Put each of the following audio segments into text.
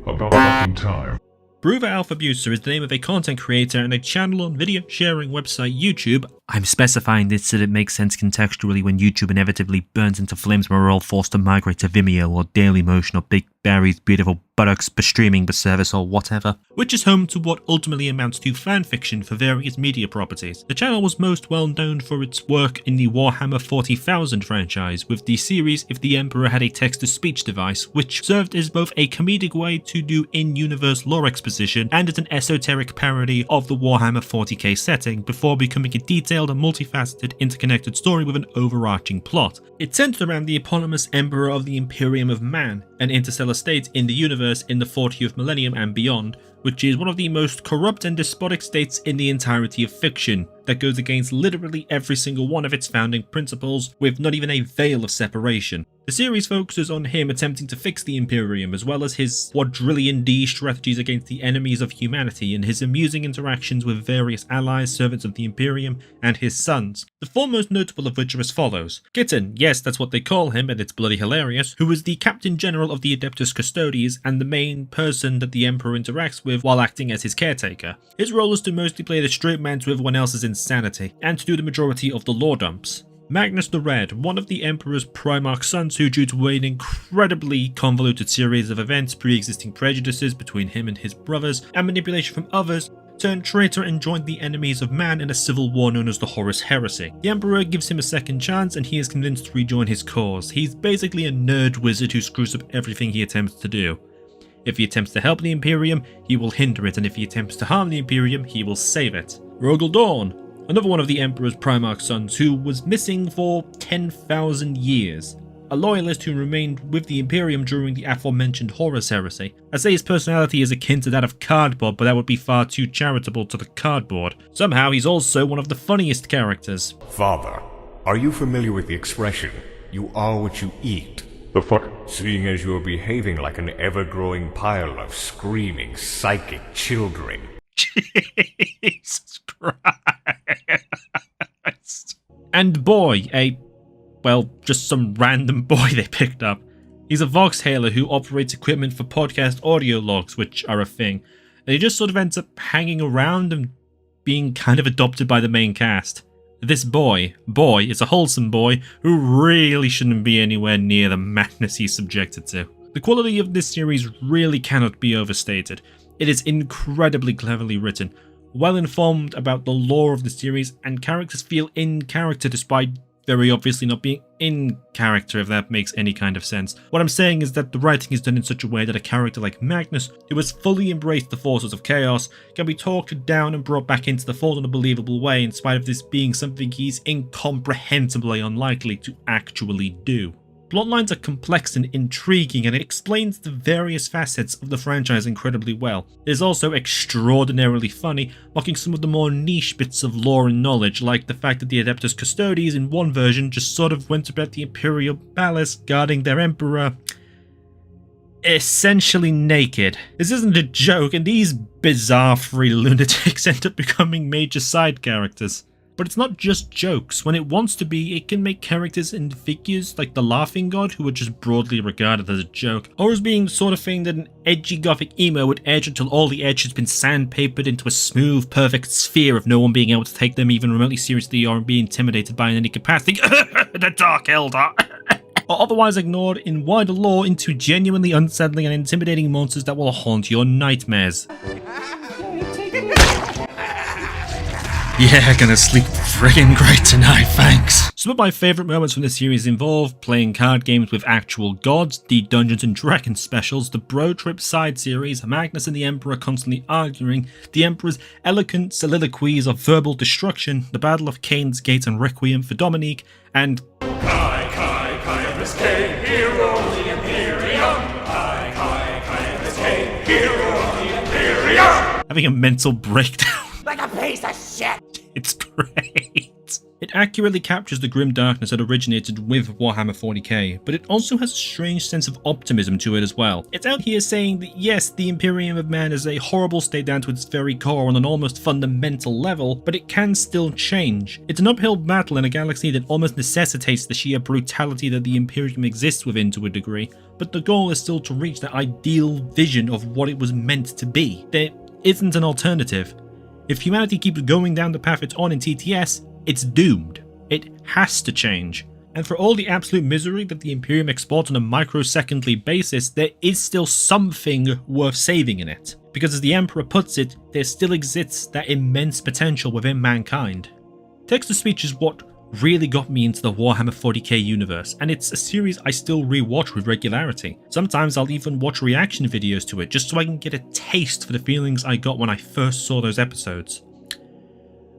About fucking time. Bruva Alfabusa is the name of a content creator and a channel on video sharing website YouTube. I'm specifying this so that it makes sense contextually when YouTube inevitably burns into flames when we're all forced to migrate to Vimeo or Dailymotion or Big Barry's beautiful buttocks for streaming the service or whatever, which is home to what ultimately amounts to fanfiction for various media properties. The channel was most well known for its work in the Warhammer 40,000 franchise with the series If the Emperor Had a Text-to-Speech Device, which served as both a comedic way to do in-universe lore exposition and as an esoteric parody of the Warhammer 40k setting before becoming a detailed and multifaceted interconnected story with an overarching plot. It centered around the eponymous Emperor of the Imperium of Man, an interstellar state in the universe in the 40th millennium and beyond, which is one of the most corrupt and despotic states in the entirety of fiction, that goes against literally every single one of its founding principles, with not even a veil of separation. The series focuses on him attempting to fix the Imperium, as well as his quadrillion D strategies against the enemies of humanity and his amusing interactions with various allies, servants of the Imperium, and his sons. The foremost notable of which are as follows. Kitten, yes, that's what they call him, and it's bloody hilarious, who is the Captain General of the Adeptus Custodes and the main person that the Emperor interacts with while acting as his caretaker. His role is to mostly play the straight man to everyone else's insanity, and to do the majority of the lore dumps. Magnus the Red, one of the Emperor's Primarch sons who, due to an incredibly convoluted series of events, pre-existing prejudices between him and his brothers, and manipulation from others, turned traitor and joined the enemies of man in a civil war known as the Horus Heresy. The Emperor gives him a second chance and he is convinced to rejoin his cause. He's basically a nerd wizard who screws up everything he attempts to do. If he attempts to help the Imperium, he will hinder it, and if he attempts to harm the Imperium, he will save it. Rogel Dawn, another one of the Emperor's Primarch sons who was missing for 10,000 years. A loyalist who remained with the Imperium during the aforementioned Horus Heresy. I say his personality is akin to that of cardboard, but that would be far too charitable to the cardboard. Somehow he's also one of the funniest characters. Father, are you familiar with the expression, you are what you eat? The fuck? Seeing as you are behaving like an ever-growing pile of screaming psychic children. Jesus Christ. And boy, just some random boy they picked up. He's a Voxhaler who operates equipment for podcast audio logs, which are a thing. And he just sort of ends up hanging around and being kind of adopted by the main cast. This boy is a wholesome boy who really shouldn't be anywhere near the madness he's subjected to. The quality of this series really cannot be overstated. It is incredibly cleverly written, well informed about the lore of the series, and characters feel in character despite very obviously not being in character, if that makes any kind of sense. What I'm saying is that the writing is done in such a way that a character like Magnus, who has fully embraced the forces of chaos, can be talked down and brought back into the fold in a believable way, in spite of this being something he's incomprehensibly unlikely to actually do. Plotlines are complex and intriguing, and it explains the various facets of the franchise incredibly well. It is also extraordinarily funny, mocking some of the more niche bits of lore and knowledge, like the fact that the Adeptus Custodes in one version just sort of went about the Imperial Palace guarding their Emperor essentially naked. This isn't a joke, and these bizarre free lunatics end up becoming major side characters. But it's not just jokes. When it wants to be, it can make characters and figures like the Laughing God, who are just broadly regarded as a joke, or as being the sort of thing that an edgy gothic emo would edge until all the edge has been sandpapered into a smooth, perfect sphere of no one being able to take them even remotely seriously or be intimidated by in any capacity. The Dark Elder! Or otherwise ignored in wider lore into genuinely unsettling and intimidating monsters that will haunt your nightmares. Yeah, gonna sleep friggin' great tonight, thanks. Some of my favourite moments from the series involve playing card games with actual gods, the Dungeons and Dragons specials, the Bro Trip side series, Magnus and the Emperor constantly arguing, the Emperor's eloquent soliloquies of verbal destruction, the Battle of Cain's Gate and Requiem for Dominique, and Caiaphas Cain, hero of the Imperium! Caiaphas Cain, hero of the Imperium! Having a mental breakdown. Like a piece of shit! It's great. It It accurately captures the grim darkness that originated with Warhammer 40k, but it also has a strange sense of optimism to it as well. It's out here saying that yes, the Imperium of Man is a horrible state down to its very core on an almost fundamental level, but it can still change. It's an uphill battle in a galaxy that almost necessitates the sheer brutality that the Imperium exists within to a degree, but the goal is still to reach that ideal vision of what it was meant to be. There isn't an alternative. If humanity keeps going down the path it's on in TTS, it's doomed. It has to change. And for all the absolute misery that the Imperium exports on a microsecondly basis, there is still something worth saving in it. Because as the Emperor puts it, there still exists that immense potential within mankind. Text-to-speech is what really got me into the Warhammer 40k universe, and it's a series I still rewatch with regularity. Sometimes I'll even watch reaction videos to it just so I can get a taste for the feelings I got when I first saw those episodes.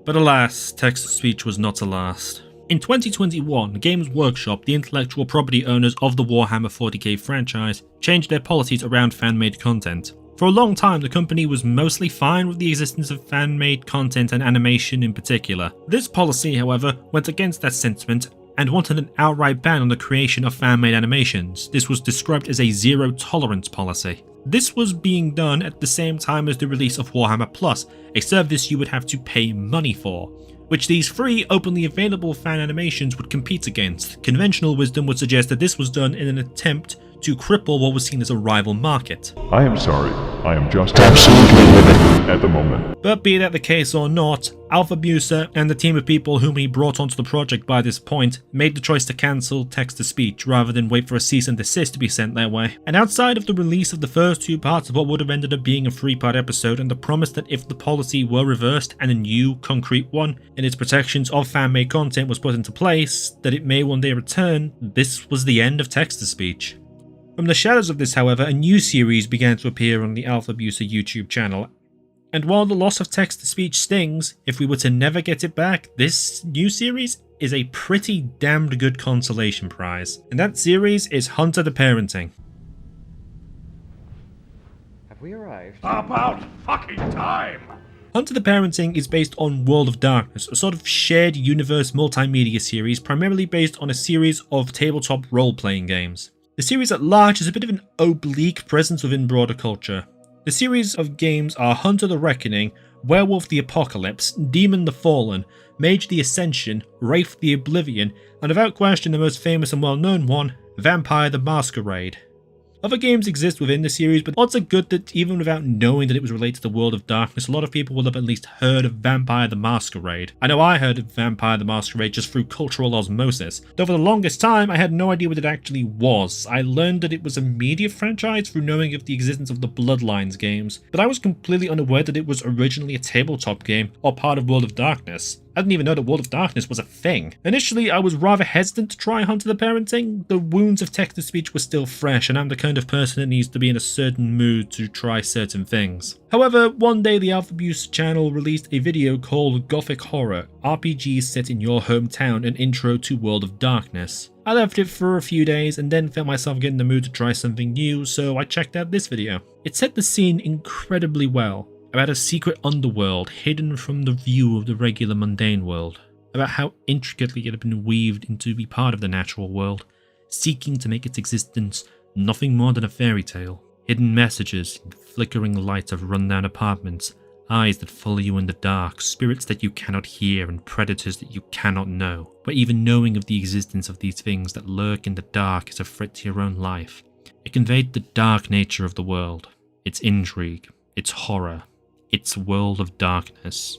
But alas, text-to-speech was not to last. In 2021, Games Workshop, the intellectual property owners of the Warhammer 40k franchise, changed their policies around fan-made content. For a long time, the company was mostly fine with the existence of fan-made content and animation in particular. This policy, however, went against that sentiment and wanted an outright ban on the creation of fan-made animations. This was described as a zero-tolerance policy. This was being done at the same time as the release of Warhammer Plus, a service you would have to pay money for, which these free, openly available fan animations would compete against. Conventional wisdom would suggest that this was done in an attempt to cripple what was seen as a rival market. I am sorry, I am just absolutely livid at the moment. But be that the case or not, Alfabusa and the team of people whom he brought onto the project by this point made the choice to cancel text-to-speech rather than wait for a cease and desist to be sent their way. And outside of the release of the first two parts of what would have ended up being a 3-part episode and the promise that if the policy were reversed and a new, concrete one in its protections of fan-made content was put into place, that it may one day return, this was the end of text-to-speech. From the shadows of this, however, a new series began to appear on the Alfabusa YouTube channel. And while the loss of text-to-speech stings, if we were to never get it back, this new series is a pretty damned good consolation prize. And that series is Hunter the Parenting. Have we arrived? About fucking time! Hunter the Parenting is based on World of Darkness, a sort of shared universe multimedia series primarily based on a series of tabletop role-playing games. The series at large has a bit of an oblique presence within broader culture. The series of games are Hunter the Reckoning, Werewolf the Apocalypse, Demon the Fallen, Mage the Ascension, Wraith the Oblivion, and without question the most famous and well-known one, Vampire the Masquerade. Other games exist within the series, but odds are good that even without knowing that it was related to World of Darkness, a lot of people will have at least heard of Vampire the Masquerade. I know I heard of Vampire the Masquerade just through cultural osmosis, though for the longest time I had no idea what it actually was. I learned that it was a media franchise through knowing of the existence of the Bloodlines games, but I was completely unaware that it was originally a tabletop game or part of World of Darkness. I didn't even know that World of Darkness was a thing. Initially, I was rather hesitant to try Hunter the Parenting. The wounds of text-to-speech were still fresh, and I'm the kind of person that needs to be in a certain mood to try certain things. However, one day the Alfabusa channel released a video called Gothic Horror, RPGs set in your hometown, an intro to World of Darkness. I left it for a few days and then felt myself getting in the mood to try something new, so I checked out this video. It set the scene incredibly well, about a secret underworld hidden from the view of the regular mundane world, about how intricately it had been weaved into be part of the natural world, seeking to make its existence nothing more than a fairy tale. Hidden messages in the flickering light of rundown apartments, eyes that follow you in the dark, spirits that you cannot hear, and predators that you cannot know. But even knowing of the existence of these things that lurk in the dark is a threat to your own life. It conveyed the dark nature of the world, its intrigue, its horror, its world of darkness.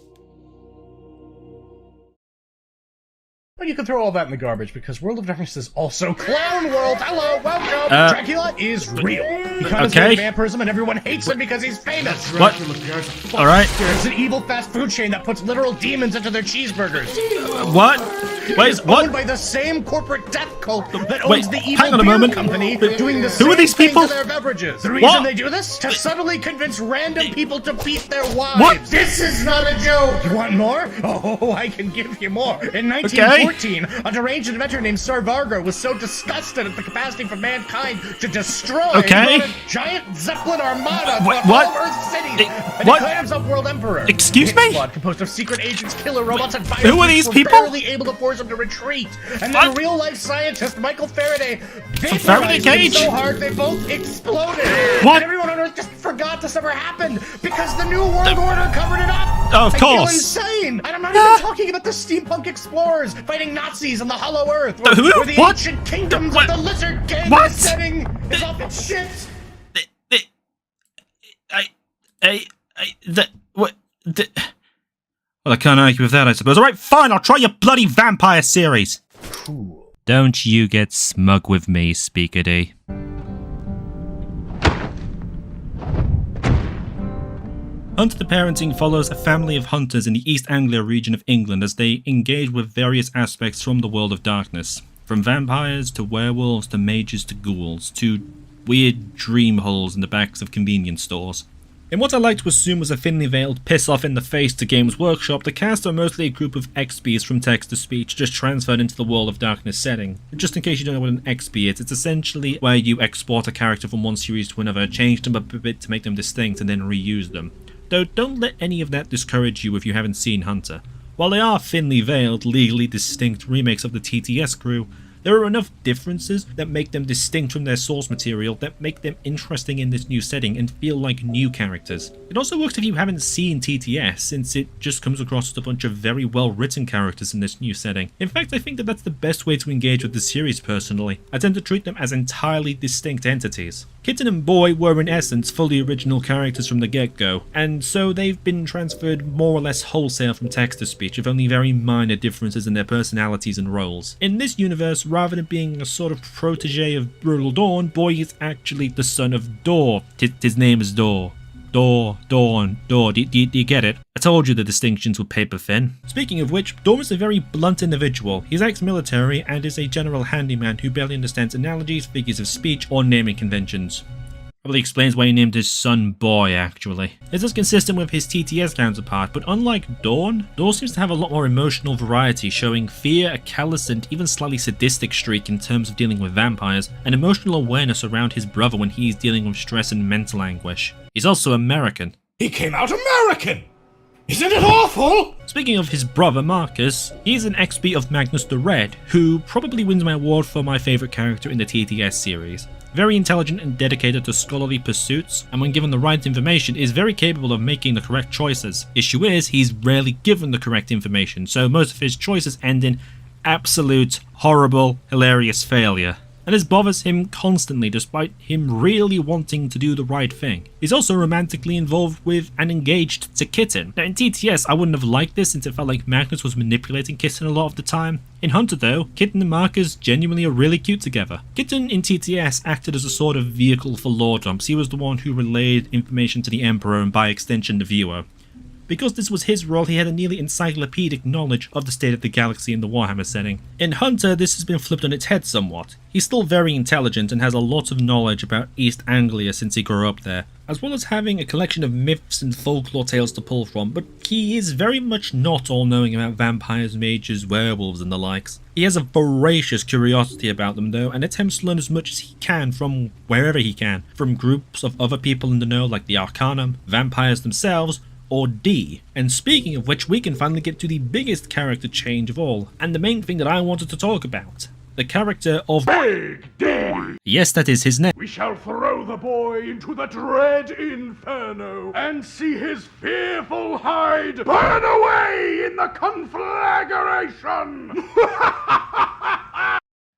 But you can throw all that in the garbage because World of Darkness is also Clown World. Hello, welcome. Dracula is real. He comes with vampirism and everyone hates him because he's famous. What? All right. It's an evil fast food chain that puts literal demons into their cheeseburgers. What? Wait, it's what? Owned by the same corporate death cult that owns the evil hang on a beer moment. company doing the same Who are these thing people? to their beverages. The reason they do this? To subtly convince random people to beat their wives. What? This is not a joke. You want more? Oh, I can give you more. In 1914, a deranged inventor named Sarvargo was so disgusted at the capacity for mankind to destroy a giant Zeppelin armada for all Earth cities and declared himself world emperor. Excuse me? Squad composed of secret agents, killer robots, and who are these people? barely able to force force them to retreat. And then real-life scientist Michael Faraday Faraday vaporized cage? them so hard they both exploded. What? And everyone on Earth just forgot this ever happened because the New World Order covered it up. Oh, of I feel course. insane. And I'm not even talking about the steampunk explorers fighting Nazis on the Hollow Earth, where, Who? where the What? ancient kingdoms What? of the Lizard King What? setting is off its shit. Well, I can't argue with that, I suppose. Alright, fine, I'll try your bloody vampire series. Cool. Don't you get smug with me, Speaker D. Hunter the Parenting follows a family of hunters in the East Anglia region of England as they engage with various aspects from the world of darkness. From vampires to werewolves to mages to ghouls to weird dream holes in the backs of convenience stores. In what I like to assume was a thinly veiled piss-off-in-the-face to Games Workshop, the cast are mostly a group of XPs from text-to-speech, just transferred into the World of Darkness setting. Just in case you don't know what an XP is, it's essentially where you export a character from one series to another, change them up a bit to make them distinct, and then reuse them. Though don't let any of that discourage you if you haven't seen Hunter. While they are thinly veiled, legally distinct remakes of the TTS crew, there are enough differences that make them distinct from their source material that make them interesting in this new setting and feel like new characters. It also works if you haven't seen TTS, since it just comes across as a bunch of very well written characters in this new setting. In fact, I think that that's the best way to engage with the series personally. I tend to treat them as entirely distinct entities. Kitten and Boy were in essence fully original characters from the get-go, and so they've been transferred more or less wholesale from text-to-speech with only very minor differences in their personalities and roles. In this universe, rather than being a sort of protege of Brutal Dawn, Boy is actually the son of Dor. His name is Dor. Dor. Do you get it? I told you the distinctions were paper thin. Speaking of which, Dor is a very blunt individual. He's ex-military and is a general handyman who barely understands analogies, figures of speech, or naming conventions. Probably explains why he named his son Boy, actually. This is consistent with his TTS counterpart, but unlike Dawn, Dor seems to have a lot more emotional variety, showing fear, a callous and even slightly sadistic streak in terms of dealing with vampires, and emotional awareness around his brother when he's dealing with stress and mental anguish. He's also American. He came out American! Isn't it awful? Speaking of his brother Marcus, he's an XP of Magnus the Red, who probably wins my award for my favourite character in the TTS series. Very intelligent and dedicated to scholarly pursuits, and when given the right information is very capable of making the correct choices. Issue is, he's rarely given the correct information, so most of his choices end in absolute, horrible, hilarious failure. And this bothers him constantly despite him really wanting to do the right thing. He's also romantically involved with and engaged to Kitten. Now in TTS I wouldn't have liked this since it felt like Magnus was manipulating Kitten a lot of the time. In Hunter though, Kitten and Marcus genuinely are really cute together. Kitten in TTS acted as a sort of vehicle for lore dumps. He was the one who relayed information to the Emperor and by extension the viewer. Because this was his role, he had a nearly encyclopedic knowledge of the state of the galaxy in the Warhammer setting. In Hunter, this has been flipped on its head somewhat. He's still very intelligent and has a lot of knowledge about East Anglia since he grew up there, as well as having a collection of myths and folklore tales to pull from, but he is very much not all-knowing about vampires, mages, werewolves and the likes. He has a voracious curiosity about them though, and attempts to learn as much as he can from wherever he can, from groups of other people in the know like the Arcanum, vampires themselves, or D. And speaking of which, we can finally get to the biggest character change of all, and the main thing that I wanted to talk about. The character of Big D! Yes, that is his name. We shall throw the boy into the dread inferno and see his fearful hide burn away in the conflagration!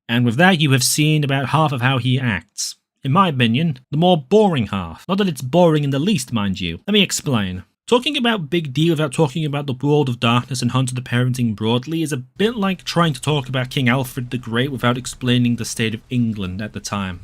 And with that, you have seen about half of how he acts. In my opinion, the more boring half. Not that it's boring in the least, mind you. Let me explain. Talking about Big D without talking about the World of Darkness and Hunter the Parenting broadly is a bit like trying to talk about King Alfred the Great without explaining the state of England at the time.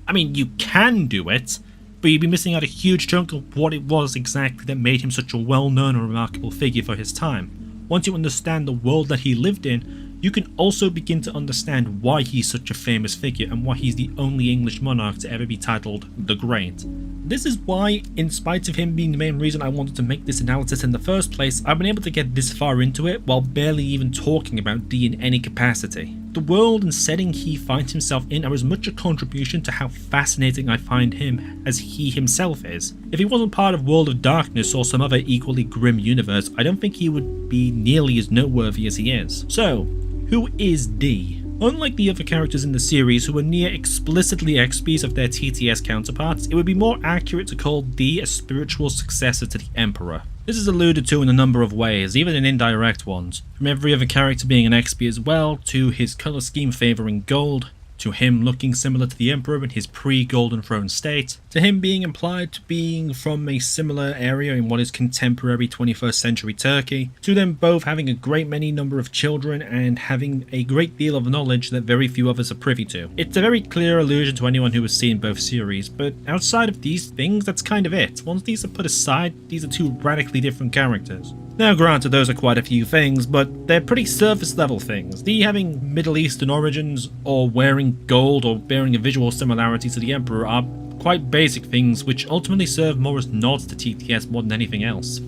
I mean, you can do it, but you'd be missing out a huge chunk of what it was exactly that made him such a well-known and remarkable figure for his time. Once you understand the world that he lived in, you can also begin to understand why he's such a famous figure and why he's the only English monarch to ever be titled the Great. This is why, in spite of him being the main reason I wanted to make this analysis in the first place, I've been able to get this far into it while barely even talking about D in any capacity. the world and setting he finds himself in are as much a contribution to how fascinating I find him as he himself is. If he wasn't part of World of Darkness or some other equally grim universe, I don't think he would be nearly as noteworthy as he is. So, who is D? Unlike the other characters in the series who are near explicitly XPs of their TTS counterparts, it would be more accurate to call D a spiritual successor to the Emperor. This is alluded to in a number of ways, even in indirect ones, from every other character being an XP as well, to his colour scheme favouring gold, to him looking similar to the Emperor in his pre-Golden Throne state, to him being implied to being from a similar area in what is contemporary 21st century Turkey, to them both having a great many number of children and having a great deal of knowledge that very few others are privy to. It's a very clear allusion to anyone who has seen both series, but outside of these things, that's kind of it. Once these are put aside, these are two radically different characters. Now granted, those are quite a few things, but they're pretty surface level things. The having Middle Eastern origins, or wearing gold, or bearing a visual similarity to the Emperor are quite basic things which ultimately serve more as nods to TTS more than anything else.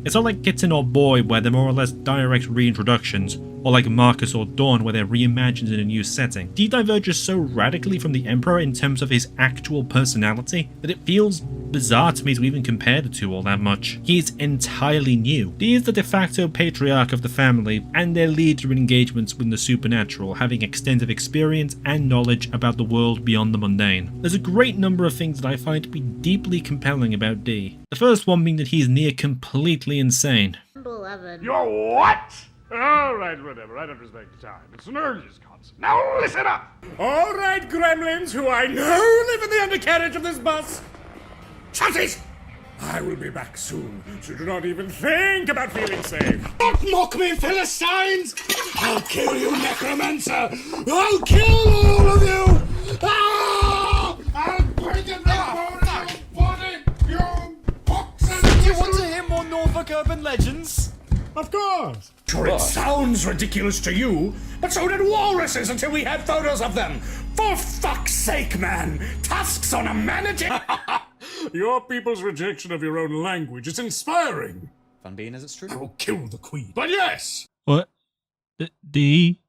It's not like Kitten or Boy where they're more or less direct reintroductions, or like Marcus or Dawn where they're reimagined in a new setting. D diverges so radically from the Emperor in terms of his actual personality that it feels bizarre to me to even compare the two all that much. He's entirely new. D is the de facto patriarch of the family and their leader in engagements with the supernatural, having extensive experience and knowledge about the world beyond the mundane. There's a great number of things that I find to be deeply compelling about D. The first one being that he's near completely insane. Beloved. You're what? All right, whatever. I don't respect the time. It's an earliest concert. Now listen up! All right, gremlins who I know live in the undercarriage of this bus. Shut it! I will be back soon, so do not even think about feeling safe. Don't mock me, Philistines! I'll kill you, Necromancer! I'll kill all of you! Ah! I'll break a neck bone in your body, you boxer! Do you want to hear more Norfolk urban legends? Of course! Sure, it sounds ridiculous to you, but so did walruses until we had photos of them! For fuck's sake, man! Tusks on a manatee! Your people's rejection of your own language is inspiring. Fun being as it's true. I will kill the queen. But yes! What? D,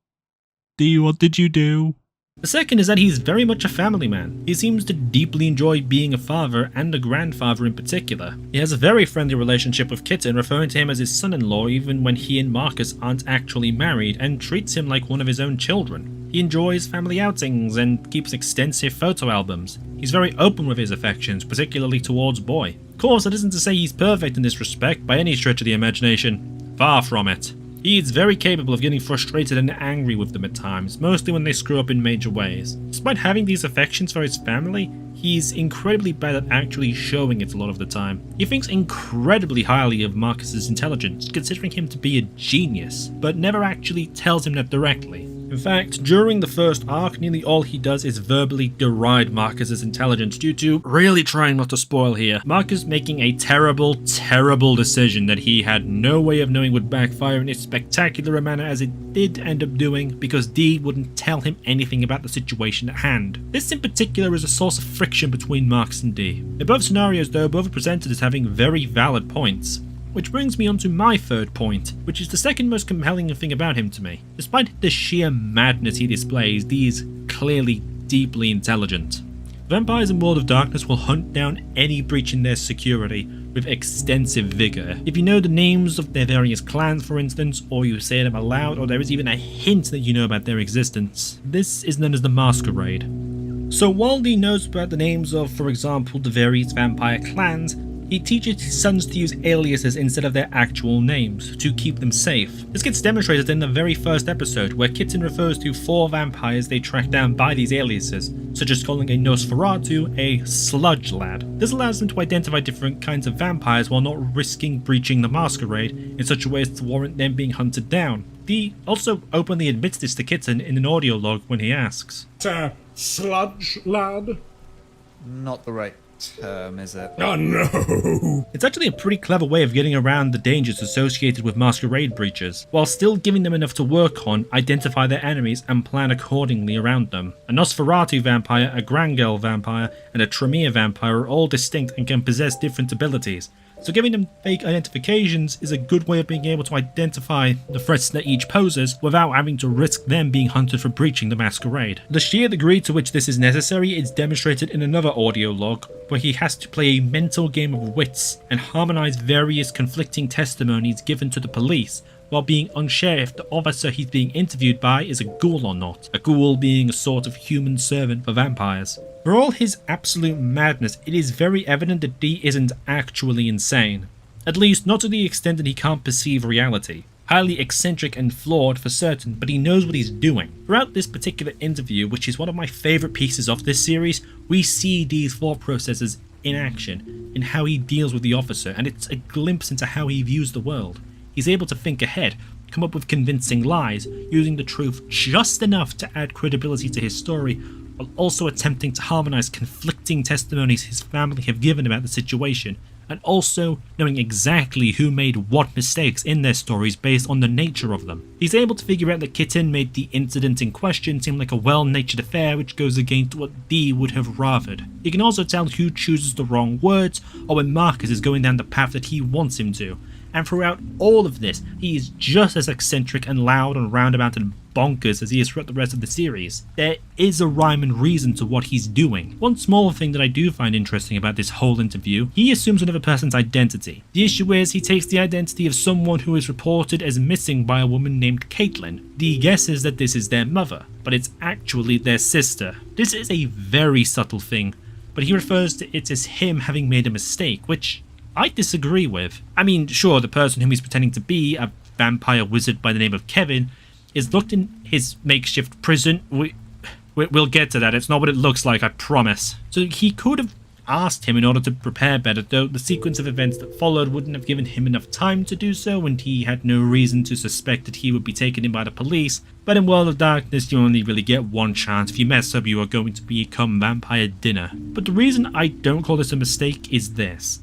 what did you do? The second is that he's very much a family man. He seems to deeply enjoy being a father and a grandfather in particular. He has a very friendly relationship with Kitten, referring to him as his son-in-law even when he and Marcus aren't actually married, and treats him like one of his own children. He enjoys family outings and keeps extensive photo albums. He's very open with his affections, particularly towards Boy. Of course, that isn't to say he's perfect in this respect by any stretch of the imagination. Far from it. He is very capable of getting frustrated and angry with them at times, mostly when they screw up in major ways. Despite having these affections for his family, he's incredibly bad at actually showing it a lot of the time. He thinks incredibly highly of Marcus's intelligence, considering him to be a genius, but never actually tells him that directly. In fact, during the first arc, nearly all he does is verbally deride Marcus's intelligence due to, really trying not to spoil here, Marcus making a terrible, terrible decision that he had no way of knowing would backfire in as spectacular a manner as it did end up doing because D wouldn't tell him anything about the situation at hand. This in particular is a source of friction between Marcus and D. In both scenarios though, both are presented as having very valid points. Which brings me on to my third point, which is the second most compelling thing about him to me. Despite the sheer madness he displays, D is clearly deeply intelligent. Vampires in World of Darkness will hunt down any breach in their security with extensive vigor. If you know the names of their various clans, for instance, or you say them aloud, or there is even a hint that you know about their existence, this is known as the Masquerade. So while D knows about the names of, for example, the various vampire clans, he teaches his sons to use aliases instead of their actual names, to keep them safe. This gets demonstrated in the very first episode, where Kitten refers to 4 vampires they track down by these aliases, such as calling a Nosferatu a sludge lad. This allows them to identify different kinds of vampires while not risking breaching the Masquerade in such a way as to warrant them being hunted down. D also openly admits this to Kitten in an audio log when he asks. Sludge lad? Not the right term, is it? Oh no! It's actually a pretty clever way of getting around the dangers associated with Masquerade breaches, while still giving them enough to work on, identify their enemies, and plan accordingly around them. A Nosferatu vampire, a Grangel vampire, and a Tremere vampire are all distinct and can possess different abilities, So giving them fake identifications is a good way of being able to identify the threats that each poses without having to risk them being hunted for breaching the masquerade. The sheer degree to which this is necessary is demonstrated in another audio log where he has to play a mental game of wits and harmonize various conflicting testimonies given to the police while being unsure if the officer he's being interviewed by is a ghoul or not, a ghoul being a sort of human servant for vampires. For all his absolute madness, it is very evident that Dee isn't actually insane. At least not to the extent that he can't perceive reality. Highly eccentric and flawed for certain, but he knows what he's doing. Throughout this particular interview, which is one of my favourite pieces of this series, we see Dee's thought processes in action, in how he deals with the officer, and it's a glimpse into how he views the world. He's able to think ahead, come up with convincing lies, using the truth just enough to add credibility to his story, while also attempting to harmonize conflicting testimonies his family have given about the situation, and also knowing exactly who made what mistakes in their stories based on the nature of them. He's able to figure out that Kitten made the incident in question seem like a well-natured affair which goes against what Dee would have rathered. He can also tell who chooses the wrong words, or when Marcus is going down the path that he wants him to. And throughout all of this, he is just as eccentric and loud and roundabout and bonkers as he is throughout the rest of the series. There is a rhyme and reason to what he's doing. One small thing that I do find interesting about this whole interview, he assumes another person's identity. The issue is he takes the identity of someone who is reported as missing by a woman named Caitlin. Dee guesses that this is their mother, but it's actually their sister. This is a very subtle thing, but he refers to it as him having made a mistake, which I disagree with. I mean, sure, the person whom he's pretending to be, a vampire wizard by the name of Kevin, is locked in his makeshift prison. We'll get to that. It's not what it looks like, I promise. So he could have asked him in order to prepare better, though the sequence of events that followed wouldn't have given him enough time to do so, and he had no reason to suspect that he would be taken in by the police. But in World of Darkness, you only really get one chance. If you mess up, you are going to become vampire dinner. But the reason I don't call this a mistake is this.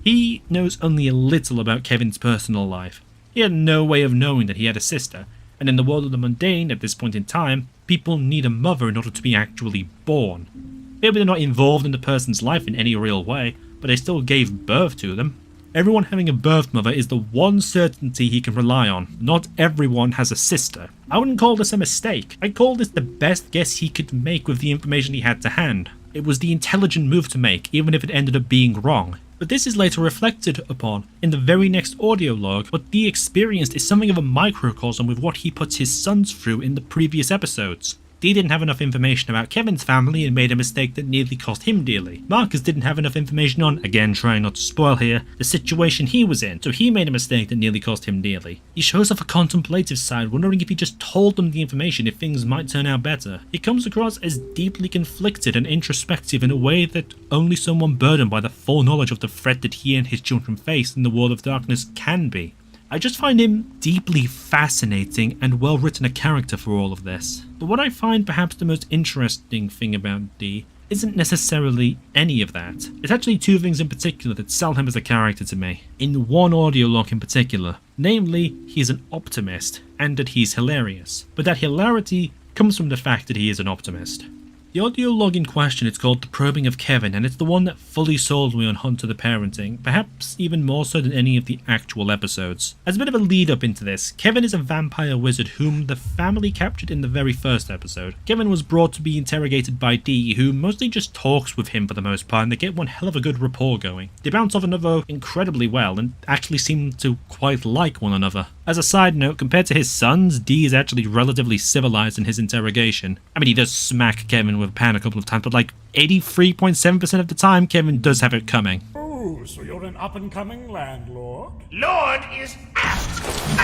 He knows only a little about Kevin's personal life. He had no way of knowing that he had a sister, and in the world of the mundane at this point in time, people need a mother in order to be actually born. Maybe they're not involved in the person's life in any real way, but they still gave birth to them. Everyone having a birth mother is the one certainty he can rely on. Not everyone has a sister. I wouldn't call this a mistake. I'd call this the best guess he could make with the information he had to hand. It was the intelligent move to make, even if it ended up being wrong. But this is later reflected upon in the very next audio log. What Dee experienced is something of a microcosm with what he puts his sons through in the previous episodes. Dee didn't have enough information about Kevin's family and made a mistake that nearly cost him dearly. Marcus didn't have enough information on, again trying not to spoil here, the situation he was in, so he made a mistake that nearly cost him dearly. He shows off a contemplative side, wondering if he just told them the information if things might turn out better. He comes across as deeply conflicted and introspective in a way that only someone burdened by the full knowledge of the threat that he and his children face in the world of darkness can be. I just find him deeply fascinating and well written a character for all of this. But what I find perhaps the most interesting thing about Dee isn't necessarily any of that. It's actually two things in particular that sell him as a character to me. In one audio log in particular. Namely, he's an optimist and that he's hilarious. But that hilarity comes from the fact that he is an optimist. The audio log in question is called The Probing of Kevin, and it's the one that fully sold me on Hunter the Parenting, perhaps even more so than any of the actual episodes. As a bit of a lead up into this, Kevin is a vampire wizard whom the family captured in the very first episode. Kevin was brought to be interrogated by Dee, who mostly just talks with him for the most part, and they get one hell of a good rapport going. They bounce off another incredibly well, and actually seem to quite like one another. As a side note, compared to his sons, Dee is actually relatively civilized in his interrogation. I mean, he does smack Kevin with a pan a couple of times, but like 83.7% of the time, Kevin does have it coming. Oh, so you're an up-and-coming landlord? Lord is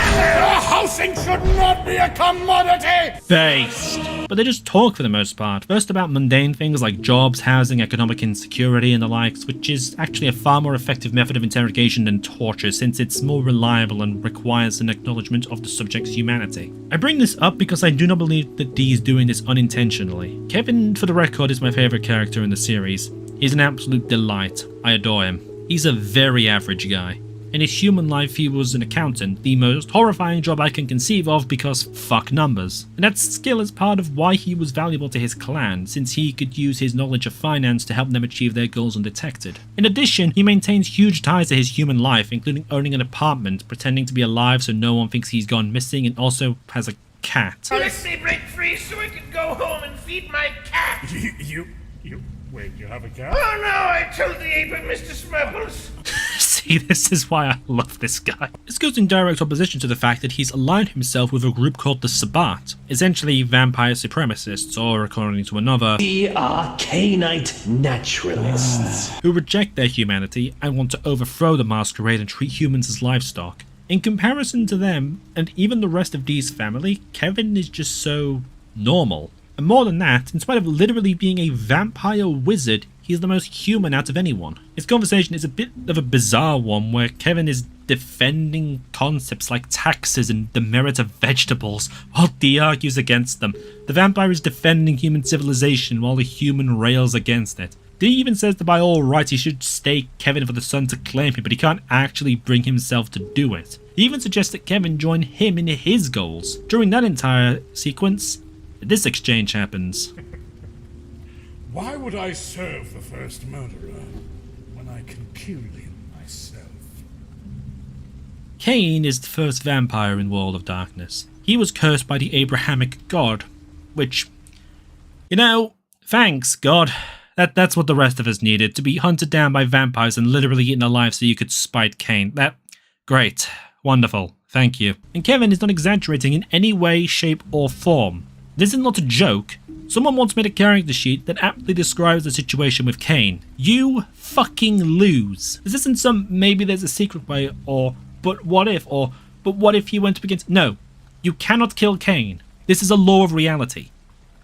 Housing should not be a commodity! Based. But they just talk for the most part. First about mundane things like jobs, housing, economic insecurity and the likes, which is actually a far more effective method of interrogation than torture since it's more reliable and requires an acknowledgement of the subject's humanity. I bring this up because I do not believe that Dee is doing this unintentionally. Kevin, for the record, is my favourite character in the series. He's an absolute delight. I adore him. He's a very average guy. In his human life, he was an accountant, the most horrifying job I can conceive of because fuck numbers. And that skill is part of why he was valuable to his clan, since he could use his knowledge of finance to help them achieve their goals undetected. In addition, he maintains huge ties to his human life, including owning an apartment, pretending to be alive so no one thinks he's gone missing, and also has a cat. Let me break free so I can go home and feed my cat. Wait, you have a cat? Oh no, I told the ape and Mr. Smurples. See, this is why I love this guy. This goes in direct opposition to the fact that he's aligned himself with a group called the Sabbat, essentially vampire supremacists, or according to another, We are Cainite naturalists. who reject their humanity and want to overthrow the masquerade and treat humans as livestock. In comparison to them, and even the rest of Dee's family, Kevin is just so normal. And more than that, in spite of literally being a vampire wizard, he's the most human out of anyone. His conversation is a bit of a bizarre one where Kevin is defending concepts like taxes and the merit of vegetables, while Dee argues against them. The vampire is defending human civilization while the human rails against it. Dee even says that by all rights he should stake Kevin for the sun to claim him, but he can't actually bring himself to do it. He even suggests that Kevin join him in his goals. During that entire sequence, this exchange happens. Why would I serve the first murderer when I can kill him myself? Cain is the first vampire in World of Darkness. He was cursed by the Abrahamic God, which, you know, thanks, God. That's what the rest of us needed, to be hunted down by vampires and literally eaten alive so you could spite Cain. Great. Wonderful. Thank you. And Kevin is not exaggerating in any way, shape, or form. This is not a joke. Someone once made a character sheet that aptly describes the situation with Cain. You fucking lose. This isn't some maybe there's a secret way, or but what if he went up against... No. You cannot kill Cain. This is a law of reality.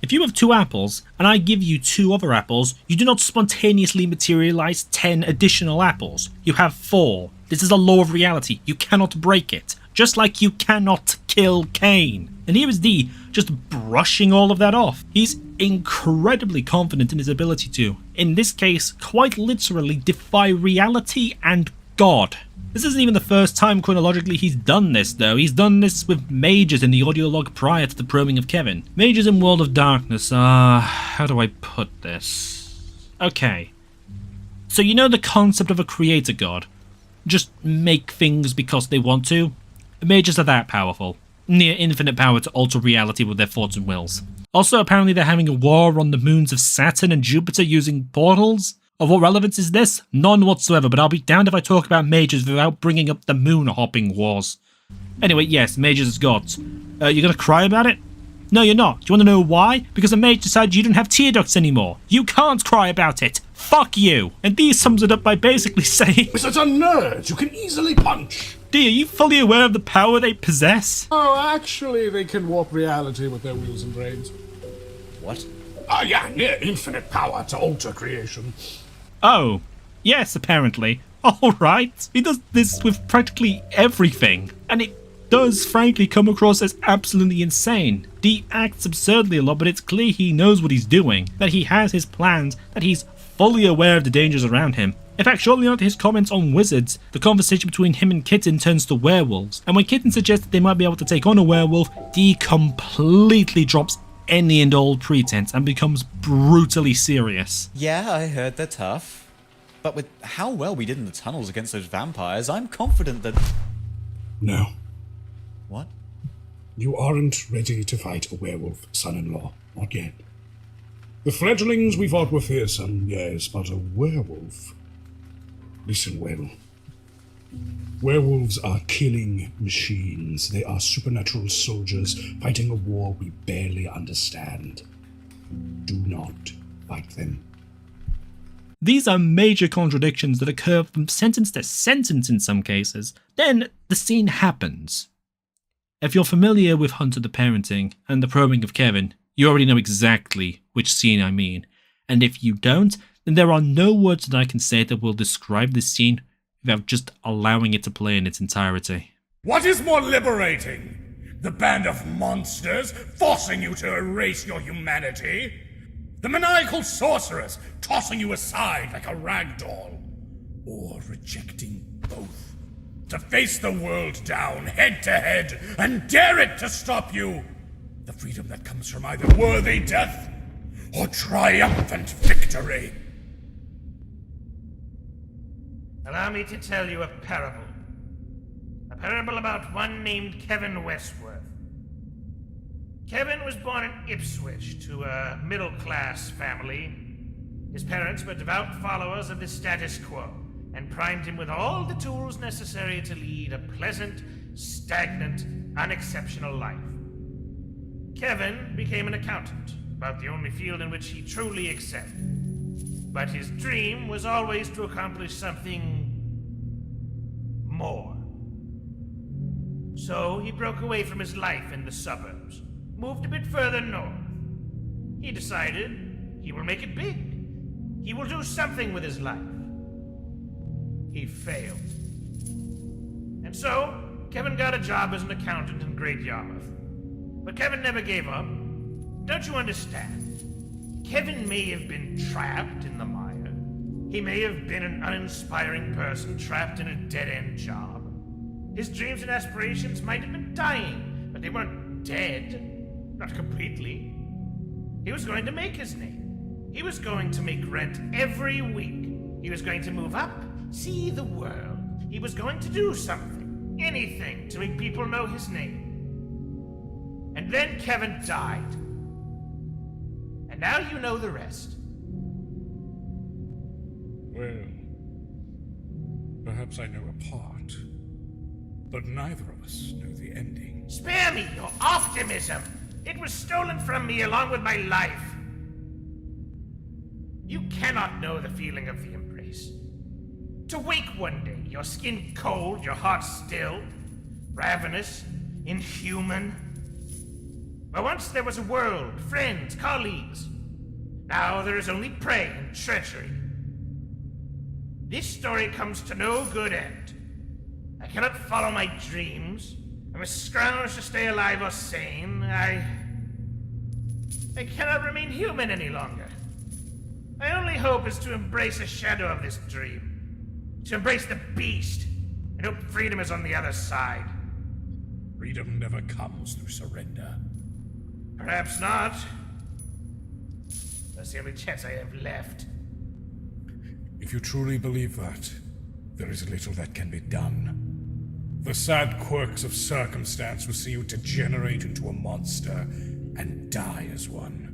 If you have 2 apples, and I give you 2 other apples, you do not spontaneously materialize 10 additional apples. You have 4. This is a law of reality. You cannot break it. Just like you cannot kill Cain. And here is Dee just brushing all of that off. He's incredibly confident in his ability to, in this case, quite literally defy reality and God. This isn't even the first time chronologically he's done this, though. He's done this with mages in the audio log prior to the probing of Kevin. Mages in World of Darkness are... how do I put this? Okay. So you know the concept of a creator god? Just make things because they want to? Mages are that powerful. Near infinite power to alter reality with their thoughts and wills. Also, apparently they're having a war on the moons of Saturn and Jupiter using portals. Of what relevance is this? None whatsoever, but I'll be damned if I talk about mages without bringing up the moon hopping wars. Anyway, yes, mages as gods. You're gonna cry about it? No, you're not. Do you want to know why? Because a mage decided you don't have tear ducts anymore. You can't cry about it. Fuck you. And Dee sums it up by basically saying... We're such a nerd you can easily punch. Dee, are you fully aware of the power they possess? Oh, actually, they can warp reality with their wheels and brains. What? Yeah, near infinite power to alter creation. Oh, yes, apparently. Alright. He does this with practically everything. And it does frankly come across as absolutely insane. Dee acts absurdly a lot, but it's clear he knows what he's doing. That he has his plans, that he's fully aware of the dangers around him. In fact, shortly after his comments on wizards, the conversation between him and Kitten turns to werewolves. And when Kitten suggests that they might be able to take on a werewolf, Dee completely drops any and all pretense and becomes brutally serious. Yeah, I heard they're tough. But with how well we did in the tunnels against those vampires, I'm confident that... No, What? you aren't ready to fight a werewolf, son-in-law. Not yet. The fledglings we fought were fearsome, yes, but a werewolf... Listen well. Werewolves are killing machines. They are supernatural soldiers fighting a war we barely understand. Do not fight them. These are major contradictions that occur from sentence to sentence in some cases. Then the scene happens. If you're familiar with Hunter the Parenting and the probing of Kevin, you already know exactly which scene I mean. And if you don't, then there are no words that I can say that will describe this scene without just allowing it to play in its entirety. What is more liberating? The band of monsters forcing you to erase your humanity? The maniacal sorceress tossing you aside like a rag doll? Or rejecting both To face the world down, head to head, and dare it to stop you. The freedom that comes from either worthy death or triumphant victory. Allow me to tell you a parable. A parable about one named Kevin Westworth. Kevin was born in Ipswich to a middle-class family. His parents were devout followers of the status quo and primed him with all the tools necessary to lead a pleasant, stagnant, unexceptional life. Kevin became an accountant, about the only field in which he truly excelled. But his dream was always to accomplish something more. So he broke away from his life in the suburbs, moved a bit further north. He decided he will make it big. He will do something with his life. He failed. And so, Kevin got a job as an accountant in Great Yarmouth. But Kevin never gave up. Don't you understand? Kevin may have been trapped in the mire. He may have been an uninspiring person trapped in a dead-end job. His dreams and aspirations might have been dying, but they weren't dead. Not completely. He was going to make his name. He was going to make rent every week. He was going to move up, see the world. He was going to do something, anything, to make people know his name. And then Kevin died. And now you know the rest. Well, perhaps I know a part, but neither of us know the ending. Spare me your optimism! It was stolen from me along with my life. You cannot know the feeling of the embrace. To wake one day, your skin cold, your heart still, ravenous, inhuman. But once there was a world, friends, colleagues. Now there is only prey and treachery. This story comes to no good end. I cannot follow my dreams. I must scrounge to stay alive or sane. I cannot remain human any longer. My only hope is to embrace a shadow of this dream. To embrace the beast, and hope freedom is on the other side. Freedom never comes through surrender. Perhaps not. That's the only chance I have left. If you truly believe that, there is little that can be done. The sad quirks of circumstance will see you degenerate into a monster and die as one.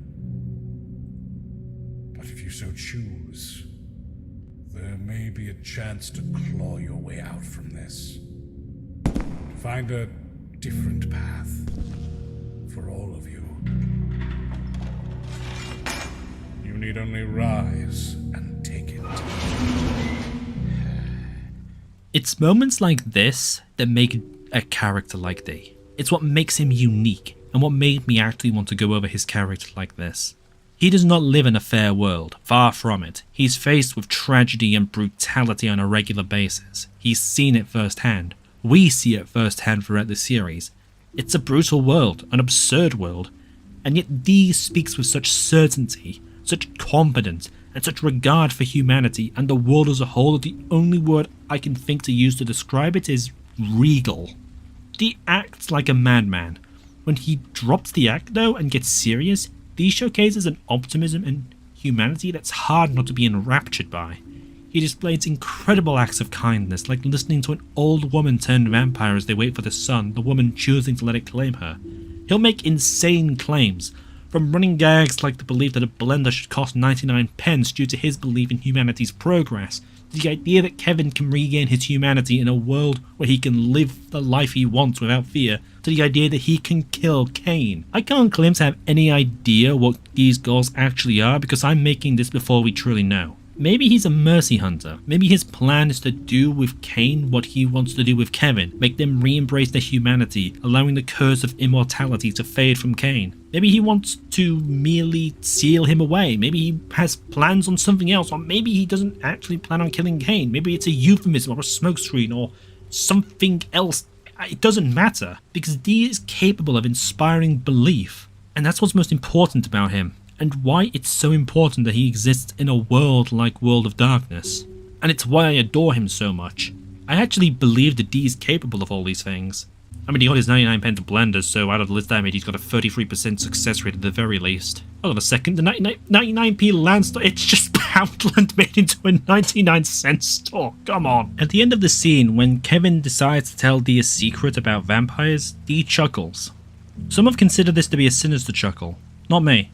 But if you so choose, there may be a chance to claw your way out from this. Find a different path for all of you. You need only rise and take it. It's moments like this that make a character like Dee. It's what makes him unique, and what made me actually want to go over his character like this. He does not live in a fair world, far from it. He's faced with tragedy and brutality on a regular basis. He's seen it firsthand. We see it firsthand throughout the series. It's a brutal world, an absurd world, and yet Dee speaks with such certainty, such confidence, and such regard for humanity and the world as a whole that the only word I can think to use to describe it is regal. Dee acts like a madman. When he drops the act though and gets serious, Dee showcases an optimism and humanity that's hard not to be enraptured by. He displays incredible acts of kindness, like listening to an old woman turn vampire as they wait for the sun, the woman choosing to let it claim her. He'll make insane claims, from running gags like the belief that a blender should cost 99 pence due to his belief in humanity's progress, to the idea that Kevin can regain his humanity in a world where he can live the life he wants without fear, to the idea that he can kill Cain. I can't claim to have any idea what these goals actually are because I'm making this before we truly know. Maybe he's a mercy hunter. Maybe his plan is to do with Cain what he wants to do with Kevin, make them re-embrace their humanity, allowing the curse of immortality to fade from Cain. Maybe he wants to merely seal him away. Maybe he has plans on something else, or maybe he doesn't actually plan on killing Cain. Maybe it's a euphemism or a smokescreen or something else. It doesn't matter, because Dee is capable of inspiring belief, and that's what's most important about him, and why it's so important that he exists in a world like World of Darkness. And it's why I adore him so much. I actually believe that D is capable of all these things. I mean, he got his 99 pence blender, so out of the list I made, he's got a 33% success rate at the very least. Hold on a second, the 99p land store, it's just Poundland made into a 99-cent store, come on. At the end of the scene, when Kevin decides to tell Dee a secret about vampires, Dee chuckles. Some have considered this to be a sinister chuckle, not me.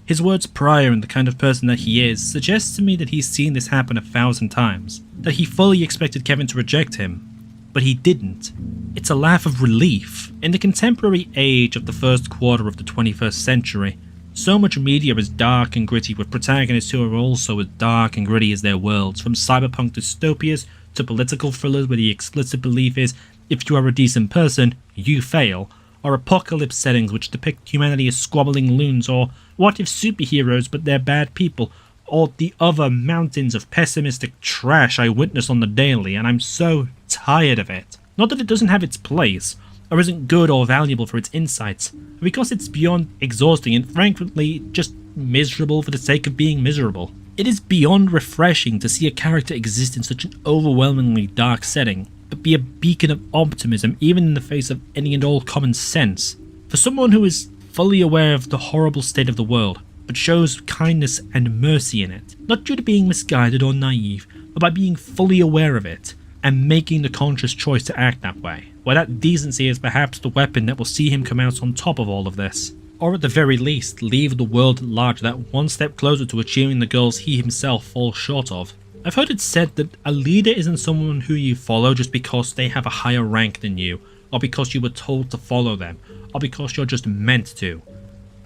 His words prior and the kind of person that he is suggests to me that he's seen this happen 1,000 times, that he fully expected Kevin to reject him, but he didn't. It's a laugh of relief. In the contemporary age of the first quarter of the 21st century, so much media is dark and gritty with protagonists who are also as dark and gritty as their worlds, from cyberpunk dystopias to political thrillers where the explicit belief is, if you are a decent person, you fail, or apocalypse settings which depict humanity as squabbling loons, or what if superheroes but they're bad people, or the other mountains of pessimistic trash I witness on the daily, and I'm so tired of it. Not that it doesn't have its place, or isn't good or valuable for its insights, but because it's beyond exhausting and frankly just miserable for the sake of being miserable. It is beyond refreshing to see a character exist in such an overwhelmingly dark setting, but be a beacon of optimism even in the face of any and all common sense. For someone who is fully aware of the horrible state of the world, but shows kindness and mercy in it, not due to being misguided or naive, but by being fully aware of it, and making the conscious choice to act that way, where that decency is perhaps the weapon that will see him come out on top of all of this. Or at the very least, leave the world at large that one step closer to achieving the goals he himself falls short of. I've heard it said that a leader isn't someone who you follow just because they have a higher rank than you, or because you were told to follow them, or because you're just meant to.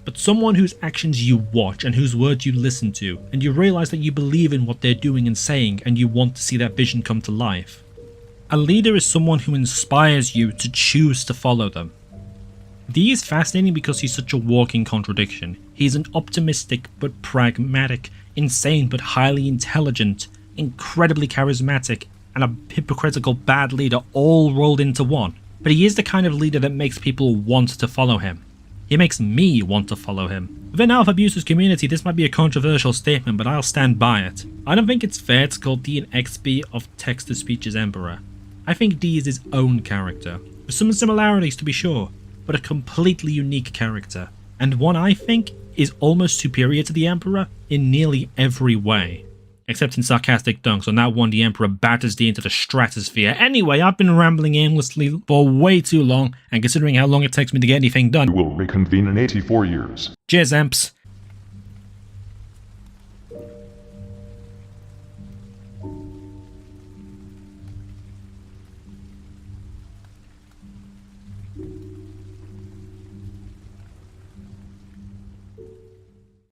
But someone whose actions you watch and whose words you listen to, and you realize that you believe in what they're doing and saying, and you want to see that vision come to life. A leader is someone who inspires you to choose to follow them. Dee is fascinating because he's such a walking contradiction. He's an optimistic but pragmatic, insane but highly intelligent, incredibly charismatic, and a hypocritical bad leader all rolled into one. But he is the kind of leader that makes people want to follow him. He makes me want to follow him. Within Alphabusa's community, this might be a controversial statement, but I'll stand by it. I don't think it's fair to call Dee an XP of text-to-speech's Emperor. I think Dee is his own character, with some similarities to be sure, but a completely unique character, and one I think is almost superior to the Emperor in nearly every way. Except in sarcastic dunks, on that one the Emperor batters Dee into the stratosphere. Anyway, I've been rambling aimlessly for way too long, and considering how long it takes me to get anything done, We will reconvene in 84 years. Cheers, Emps.